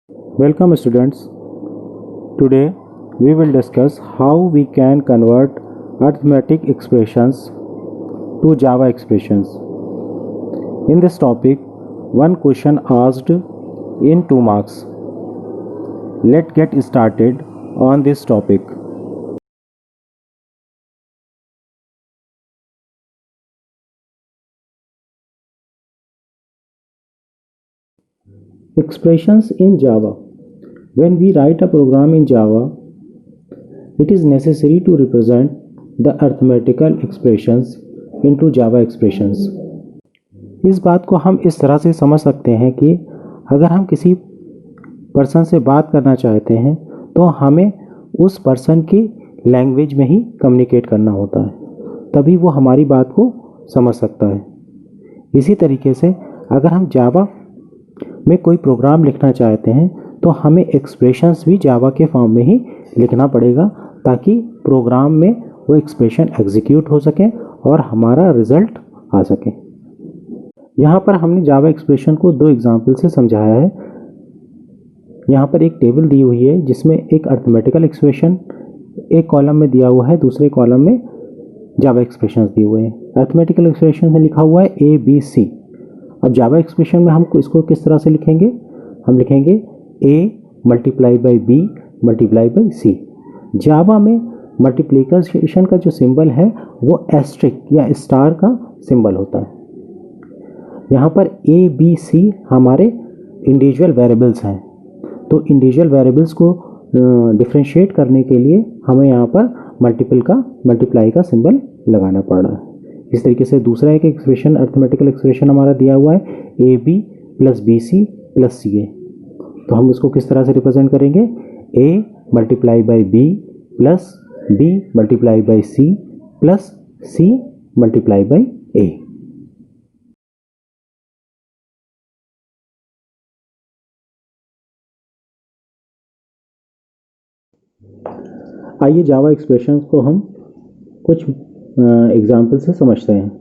Welcome students. Today we will discuss how we can convert arithmetic expressions to Java expressions. In this topic, one question asked in 2 marks. Let's get started on this topic. Expressions in Java. When we write a program in Java, it is necessary to represent the arithmetical expressions into Java expressions. इस बात को हम इस तरह से समझ सकते हैं कि अगर हम किसी पर्सन से बात करना चाहते हैं तो हमें उस पर्सन की लैंग्वेज में ही कम्युनिकेट करना होता है, तभी वो हमारी बात को समझ सकता है। इसी तरीके से अगर हम जावा में कोई प्रोग्राम लिखना चाहते हैं तो हमें एक्सप्रेशंस भी जावा के फॉर्म में ही लिखना पड़ेगा ताकि प्रोग्राम में वो एक्सप्रेशन एग्जीक्यूट हो सके और हमारा रिजल्ट आ सके। यहाँ पर हमने जावा एक्सप्रेशन को 2 एग्जाम्पल से समझाया है। यहाँ पर एक टेबल दी हुई है जिसमें एक अर्थमेटिकल एक्सप्रेशन एक कॉलम में दिया हुआ है, दूसरे कॉलम में जावा एक्सप्रेशंस दिए हुए हैं। अर्थमेटिकल एक्सप्रेशन में लिखा हुआ है ABC। अब जावा एक्सप्रेशन में हम इसको किस तरह से लिखेंगे? हम लिखेंगे A multiply by B multiply by C। जावा में मल्टीप्लिकेशन का जो सिंबल है वो एस्ट्रिक या स्टार का सिंबल होता है। यहाँ पर A B C हमारे इंडिविजुअल वेरिएबल्स हैं, तो इंडिविजुअल वेरिएबल्स को डिफ्रेंशिएट करने के लिए हमें यहाँ पर मल्टीप्लाई का सिंबल लगाना पड़ रहा है। इस तरीके से दूसरा एक एक्सप्रेशन अर्थमेटिकल एक्सप्रेशन हमारा दिया हुआ है AB plus BC plus CA। तो हम इसको किस तरह से रिप्रेजेंट करेंगे? A multiply by B plus B multiply by C plus C multiply by A। आइए जावा एक्सप्रेशंस को हम कुछ एग्जाम्पल से समझते हैं।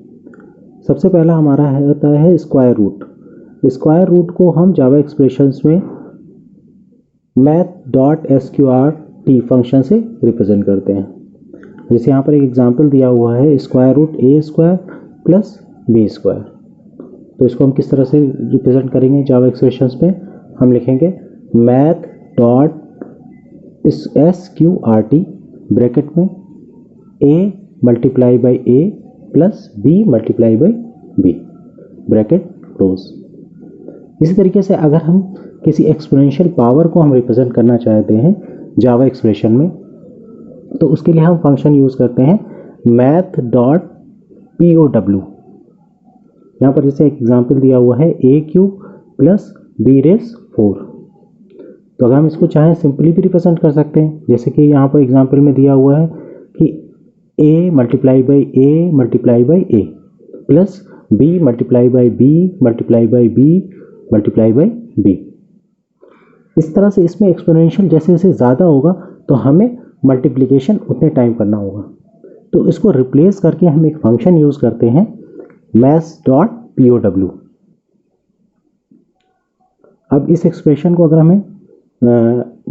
सबसे पहला हमारा होता है स्क्वायर रूट। स्क्वायर रूट को हम जावा एक्सप्रेशंस में math.sqrt फंक्शन से रिप्रेजेंट करते हैं। जैसे यहाँ पर एक एग्जाम्पल दिया हुआ है square root A square plus B square. तो इसको हम किस तरह से रिप्रेजेंट करेंगे जावा एक्सप्रेशंस में? हम लिखेंगे math.sqrt ब्रैकेट में A multiply by A plus B multiply by B bracket close. इसी तरीके से अगर हम किसी एक्सपोनेंशियल पावर को हम रिप्रेजेंट करना चाहते हैं जावा एक्सप्रेशन में, तो उसके लिए हम फंक्शन यूज़ करते हैं math.pow। यहाँ पर जैसे एक एग्जांपल दिया हुआ है a cube plus b raise 4। तो अगर हम इसको चाहें सिंपली भी रिप्रेजेंट कर सकते हैं, जैसे कि यहाँ पर एग्जांपल में दिया हुआ है कि a multiply by a multiply by a plus b multiply by b multiply by b multiply by b। इस तरह से इसमें एक्सपोनेंशियल जैसे जैसे ज़्यादा होगा तो हमें मल्टीप्लिकेशन उतने टाइम करना होगा। तो इसको रिप्लेस करके हम एक फंक्शन यूज़ करते हैं math.pow। अब इस एक्सप्रेशन को अगर हमें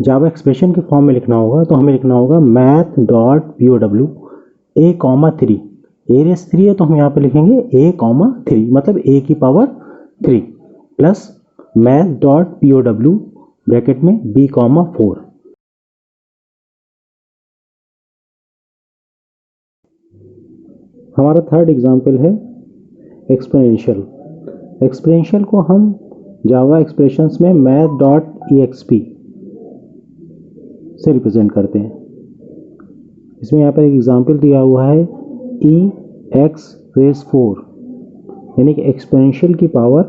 जावा एक्सप्रेशन के फॉर्म में लिखना होगा तो हमें लिखना होगा math.pow a comma 3। a race 3 है तो हम यहाँ पे लिखेंगे a कॉमा 3 मतलब a की पावर 3 प्लस math.pow ब्रैकेट में b कॉमा 4। हमारा थर्ड एग्जाम्पल है एक्सपोनेंशियल। एक्सपोनेंशियल को हम जावा एक्सप्रेशंस में math.exp से रिप्रेजेंट करते हैं। इसमें यहाँ पर एक एग्जाम्पल दिया हुआ है e(x रेस 4) यानी कि एक्सपोनेंशियल की पावर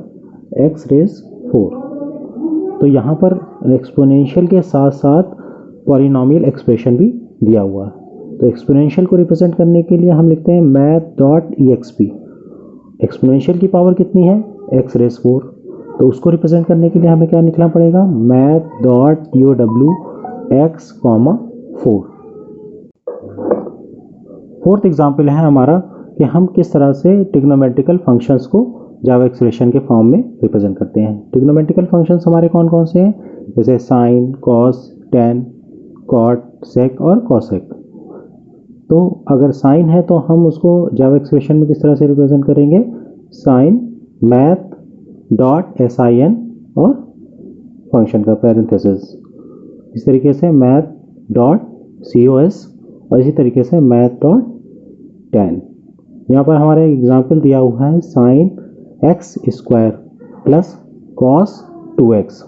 x रेस 4। तो यहाँ पर एक्सपोनेंशियल के साथ साथ पॉलिनोमियल एक्सप्रेशन भी दिया हुआ है। तो एक्सपोनेंशियल को रिप्रेजेंट करने के लिए हम लिखते हैं math.exp। एक्सपोनेंशियल की पावर कितनी है? x raise 4। तो उसको रिप्रेजेंट करने के लिए हमें क्या लिखना पड़ेगा? math.pow x comma 4। Fourth example है हमारा कि हम किस तरह से ट्रिग्नोमेट्रिकल फंक्शंस को जावा एक्सप्रेशन के फॉर्म में रिप्रेजेंट करते हैं। ट्रिग्नोमेट्रिकल फंक्शंस हमारे कौन कौन से हैं? जैसे साइन, कॉस, टेन, कॉट, सेक और कॉसेक। तो अगर साइन है तो हम उसको जावा एक्सप्रेशन में किस तरह से रिप्रेजेंट करेंगे, साइन मैथ डॉट SIN और फंक्शन का पैरेंथेसिस, इस तरीके से मैथ डॉट COS और इसी तरीके से मैथ डॉट टेन। यहाँ पर हमारा एग्जाम्पल दिया हुआ है sine x square plus cos 2x।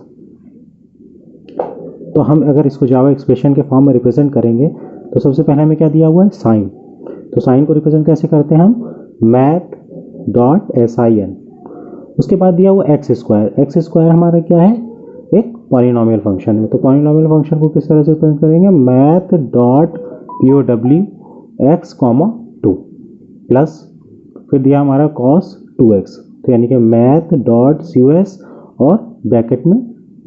तो हम अगर इसको जावा एक्सप्रेशन के फॉर्म में रिप्रेजेंट करेंगे तो सबसे पहले हमें क्या दिया हुआ है, साइन। तो साइन को रिप्रेजेंट कैसे करते हैं हम, मैथ डॉट SIN। उसके बाद दिया हुआ एक्स स्क्वायर। एक्स स्क्वायर हमारा क्या है, एक पॉलिनोमियल फंक्शन है। तो पॉलिनोमियल फंक्शन को किस तरह से रिप्रेजेंट करेंगे, math dot POW x, 2 plus फिर दिया हमारा cos 2x। तो यानी कि मैथ डॉट COS और ब्रैकेट में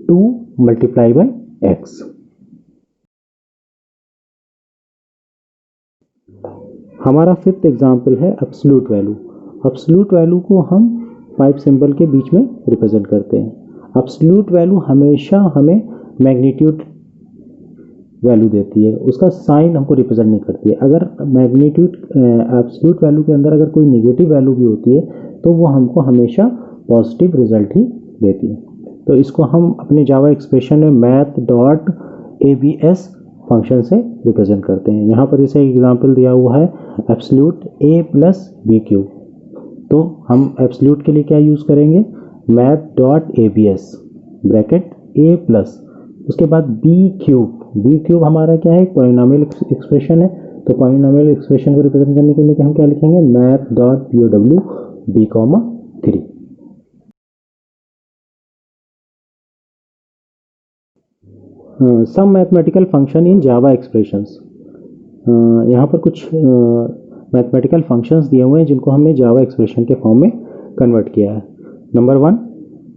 2 मल्टीप्लाई बाई x। हमारा फिफ्थ एग्जाम्पल है एब्सोल्यूट वैल्यू। एब्सोल्यूट वैल्यू को हम 5 सिंबल के बीच में रिप्रेजेंट करते हैं। एब्सोल्यूट वैल्यू हमेशा हमें मैग्नीट्यूड वैल्यू देती है, उसका साइन हमको रिप्रेजेंट नहीं करती है। अगर मैग्नीट्यूड एब्सोल्यूट वैल्यू के अंदर अगर कोई नेगेटिव वैल्यू भी होती है तो वो हमको हमेशा पॉजिटिव रिजल्ट ही देती है। तो इसको हम अपने जावा एक्सप्रेशन में मैथ डॉट ABS फंक्शन से रिप्रेजेंट करते हैं। यहाँ पर जैसे एग्जांपल दिया हुआ है absolute A plus B cube. तो हम एब्सोल्यूट के लिए क्या यूज़ करेंगे, math dot ABS bracket A plus उसके बाद बी क्यूब हमारा क्या है, पॉलिनोमियल एक्सप्रेशन है। तो पॉलिनोमियल एक्सप्रेशन को रिप्रेजेंट करने के लिए हम क्या लिखेंगे, math dot POW B, 3। Some mathematical function in Java expressions. यहाँ पर कुछ मैथमेटिकल फंक्शंस दिए हुए हैं जिनको हमने जावा एक्सप्रेशन के फॉर्म में कन्वर्ट किया है। Number 1,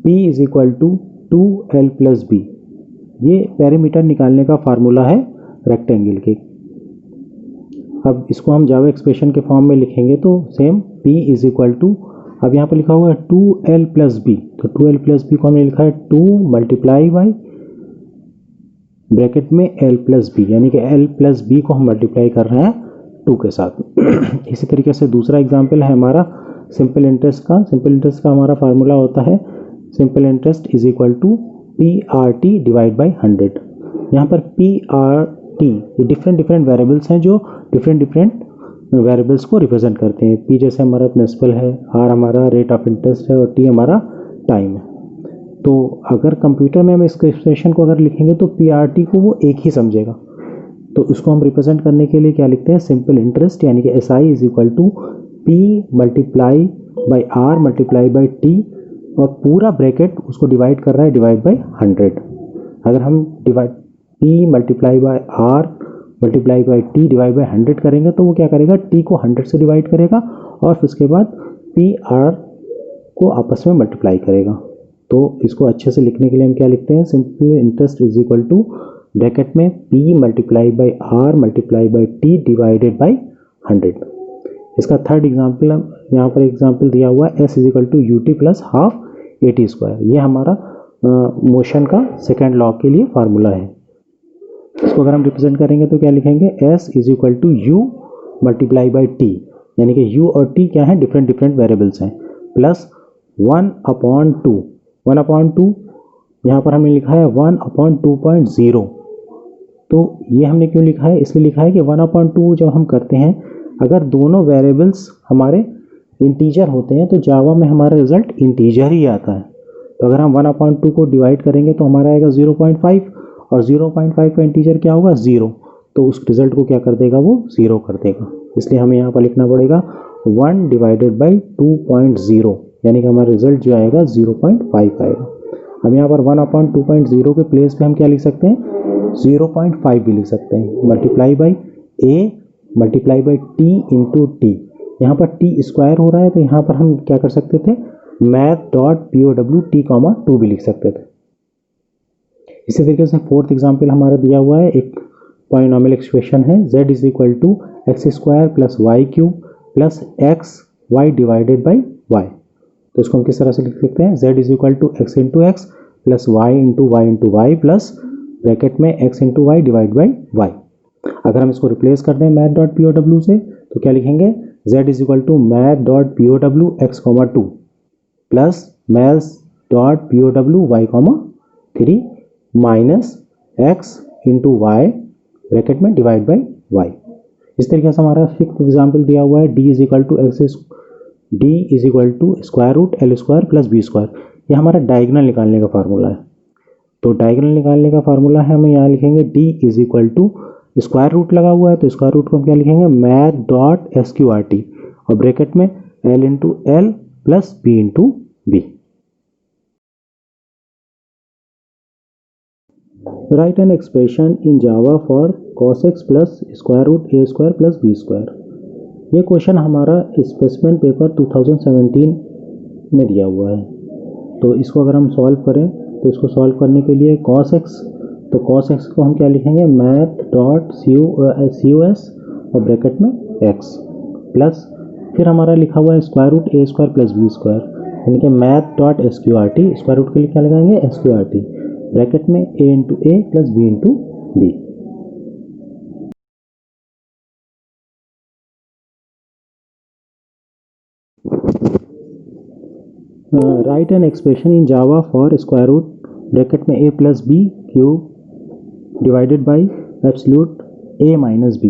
P is equal to 2L plus B. ये पैरामीटर निकालने का फार्मूला है रेक्टेंगल के। अब इसको हम जावा एक्सप्रेशन के फॉर्म में लिखेंगे तो same P is equal to, अब यहाँ पर लिखा हुआ है 2L प्लस बी। तो 2L प्लस बी को हमने लिखा है 2 मल्टीप्लाई बाई ब्रैकेट में L प्लस बी, यानी कि L प्लस बी को हम मल्टीप्लाई कर रहे हैं 2 के साथ। इसी तरीके से दूसरा एग्जाम्पल है हमारा सिंपल इंटरेस्ट का। सिंपल इंटरेस्ट का हमारा फार्मूला होता है simple interest is equal to PRT divide by 100। यहाँ पर PRT ये डिफरेंट वेरिएबल्स हैं जो डिफरेंट वेरिएबल्स को रिप्रेजेंट करते हैं। P जैसे हमारा प्रिंसिपल है, R हमारा रेट ऑफ इंटरेस्ट है और T हमारा टाइम है। तो अगर कंप्यूटर में हम इस एक्सप्रेशन को अगर लिखेंगे तो PRT को वो एक ही समझेगा। तो उसको हम रिप्रेजेंट करने के लिए क्या लिखते हैं, सिंपल इंटरेस्ट यानी कि SI is equal to P multiply by R multiply by T और पूरा ब्रैकेट उसको डिवाइड कर रहा है डिवाइड बाई 100। अगर हम divide P multiply by R multiply by T divide by 100 करेंगे तो वो क्या करेगा, T को 100 से डिवाइड करेगा और फिर उसके बाद PR को आपस में मल्टीप्लाई करेगा। तो इसको अच्छे से लिखने के लिए हम क्या लिखते हैं, simple interest is equal to bracket में P multiply by R multiply by T divided by 100। इसका थर्ड एग्जाम्पल, यहाँ पर एग्जाम्पल दिया हुआ है S is equal to UT plus half AT square. ये हमारा मोशन का सेकेंड लॉ के लिए फार्मूला है। इसको अगर हम रिप्रेजेंट करेंगे तो क्या लिखेंगे, S is equal to U multiply by T, यानी कि U और T क्या है, डिफरेंट वेरिएबल्स हैं, प्लस 1/2 यहाँ पर हमने लिखा है 1/2.0। तो ये हमने क्यों लिखा है, इसलिए लिखा है कि 1/2 जब हम करते हैं अगर दोनों वेरिएबल्स हमारे इंटीजर होते हैं तो जावा में हमारा रिजल्ट इंटीजर ही आता है। तो अगर हम 1/2 को डिवाइड करेंगे तो हमारा आएगा 0.5 और 0.5 का इंटीजर क्या होगा, 0। तो उस रिजल्ट को क्या कर देगा, वो 0 कर देगा। इसलिए हमें यहाँ पर लिखना पड़ेगा 1 डिवाइडेड बाई 2.0, यानी कि हमारा रिजल्ट जो आएगा 0.5 आएगा। अब यहाँ पर 1/2.0 के प्लेस पे हम क्या लिख सकते हैं, 0.5 भी लिख सकते हैं, multiply by A multiply by T into T। यहाँ पर T स्क्वायर हो रहा है तो यहाँ पर हम क्या कर सकते थे, मैथ डॉट POW T, 2 भी लिख सकते थे। इसी तरीके से फोर्थ एग्जाम्पल हमारा दिया हुआ है, एक पॉलिनोमियल एक्सप्रेशन है Z is equal to X square plus Y cube plus X Y divided by Y. तो इसको हम किस तरह से लिख सकते हैं, Z is equal to X into X plus Y into Y plus bracket में X into Y divide by Y. अगर हम इसको रिप्लेस कर दें math dot P O W से तो क्या लिखेंगे, z is equal to math dot P O W X comma 2 plus math dot P O W Y comma 3 minus X into Y bracket में डिवाइड बाई वाई। इस तरीके से हमारा fifth example दिया हुआ है, d is equal to X D is equal to square root L square plus B square. यह हमारा डायगोनल निकालने का फार्मूला है। तो डायगोनल निकालने का फार्मूला है, हम यहाँ लिखेंगे d is equal to square root लगा हुआ है तो स्क्वायर रूट को हम क्या लिखेंगे, math dot S Q R T और ब्रैकेट में L into L plus B into B. Right an expression in Java for cos x plus square root A square plus B square. ये question हमारा specimen paper 2017 में दिया हुआ है। तो इसको अगर हम सॉल्व करें तो इसको सॉल्व करने के लिए cos x, तो cos x को हम क्या लिखेंगे, math dot C U S और ब्रैकेट में x प्लस फिर हमारा लिखा हुआ है square root A square plus B square, यानी कि math dot S Q R T, square root के लिए क्या लगाएंगे S Q R T bracket में A into A plus B into B. Right an expression in Java for square root bracket में A plus B cube divided by absolute A minus B.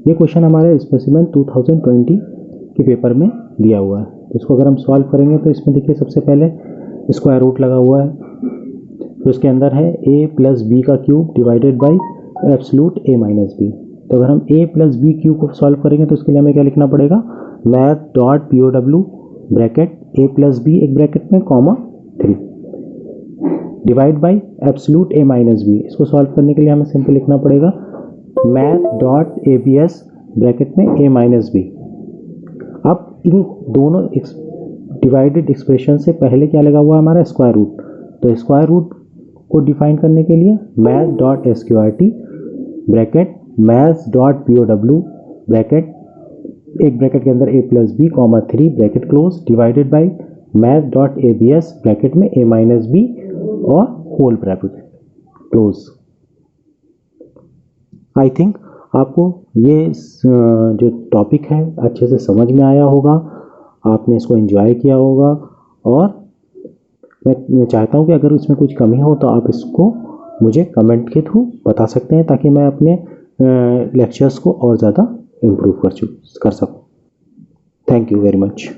ये question हमारे specimen 2020 के paper में दिया हुआ है। तो इसको अगर हम सॉल्व करेंगे तो इसमें देखिए सबसे पहले स्क्वायर रूट लगा हुआ है, तो इसके अंदर है ए प्लस बी का cube divided by absolute A minus B. तो अगर हम ए प्लस बी क्यूब को सॉल्व करेंगे तो उसके लिए हमें क्या लिखना पड़ेगा, math dot P O W bracket A plus B एक ब्रैकेट में comma 3 divide by absolute A minus B. इसको सॉल्व करने के लिए हमें सिंपल लिखना पड़ेगा math dot A B S bracket में ए माइनस बी। अब इन दोनों डिवाइडेड एक्सप्रेशन से पहले क्या लगा हुआ है हमारा स्क्वायर रूट, तो स्क्वायर रूट को डिफाइन करने के लिए math dot S Q R T bracket math dot P O W bracket एक ब्रैकेट के अंदर A plus B comma 3 bracket close divided by math dot A B S bracket में A minus B और whole bracket close. I think आपको ये जो topic है अच्छे से समझ में आया होगा, आपने इसको एंजॉय किया होगा और मैं चाहता हूँ कि अगर इसमें कुछ कमी हो तो आप इसको मुझे कमेंट के थ्रू बता सकते हैं ताकि मैं अपने लेक्चर्स को और ज़्यादा इम्प्रूव कर सकूँ। Thank you very much.